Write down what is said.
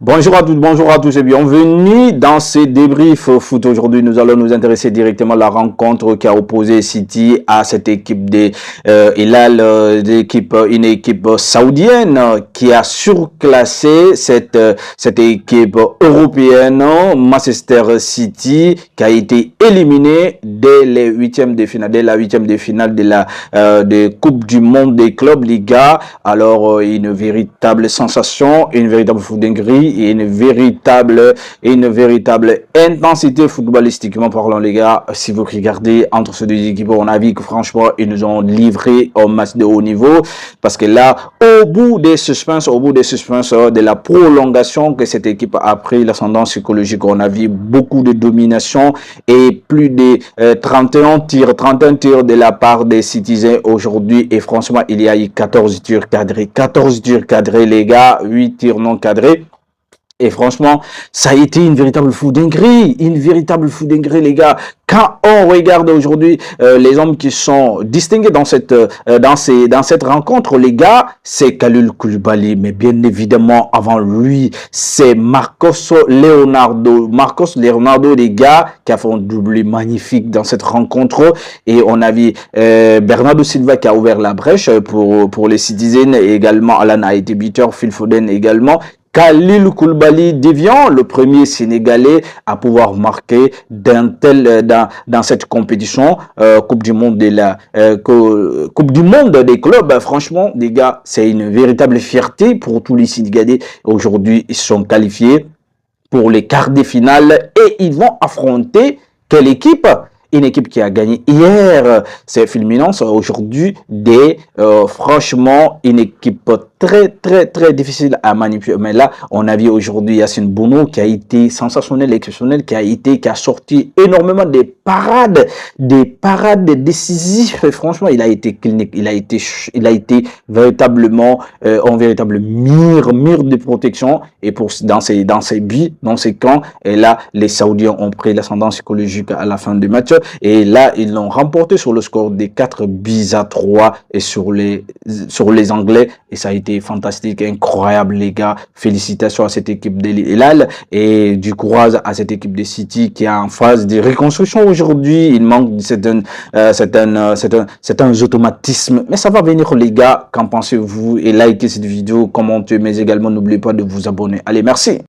Bonjour à toutes, bonjour à tous et bienvenue dans ce débrief foot. Aujourd'hui, nous allons nous intéresser directement à la rencontre qui a opposé City à cette équipe de Hilal, une équipe saoudienne qui a surclassé cette équipe européenne, Manchester City, qui a été éliminée dès les huitièmes de finale, dès la huitième de finale de la de Coupe du Monde des clubs Liga. Alors, une véritable sensation, une véritable foudinguerie et une véritable intensité footballistiquement parlant, les gars. Si vous regardez entre ces deux équipes, on a vu que franchement ils nous ont livré un match de haut niveau, parce que là, au bout des suspens de la prolongation que cette équipe a pris l'ascendant psychologique, on a vu beaucoup de domination et plus de 31 tirs de la part des Citizens aujourd'hui. Et franchement, il y a eu 14 tirs cadrés, les gars, 8 tirs non cadrés. Et franchement, ça a été une véritable foudinguerie, les gars. Quand on regarde aujourd'hui les hommes qui sont distingués dans cette rencontre, les gars, c'est Kalidou Koulibaly, mais bien évidemment avant lui, c'est Marcos Leonardo, les gars, qui a fait un doublé magnifique dans cette rencontre. Et on a vu Bernardo Silva qui a ouvert la brèche pour les Citizens, et également Alan a été buteur, Phil Foden également. Kalidou Koulibaly devient le premier Sénégalais à pouvoir marquer dans cette compétition Coupe du Monde Coupe du Monde des clubs. Franchement, les gars, c'est une véritable fierté pour tous les Sénégalais. Aujourd'hui, ils sont qualifiés pour les quarts de finale et ils vont affronter quelle équipe? Une équipe qui a gagné hier, c'est Fluminense. Aujourd'hui, franchement, une équipe très difficile à manipuler. Mais là, on a vu aujourd'hui Yacine Bounou qui a été sensationnel, exceptionnel, qui a sorti énormément de parades décisives. Franchement, il a été clinique, il a été véritablement un véritable mur de protection. Et dans ses buts, dans ses camps, et là, les Saoudiens ont pris l'ascendant psychologique à la fin du match. Et là, ils l'ont remporté sur le score des 4-3 et sur les Anglais. Et ça a été fantastique, incroyable, les gars. Félicitations à cette équipe de Hilal et du courage à cette équipe de City qui est en phase de reconstruction aujourd'hui. Il manque certains automatismes, mais ça va venir, les gars. Qu'en pensez-vous? Et likez cette vidéo, commentez, mais également n'oubliez pas de vous abonner. Allez, merci.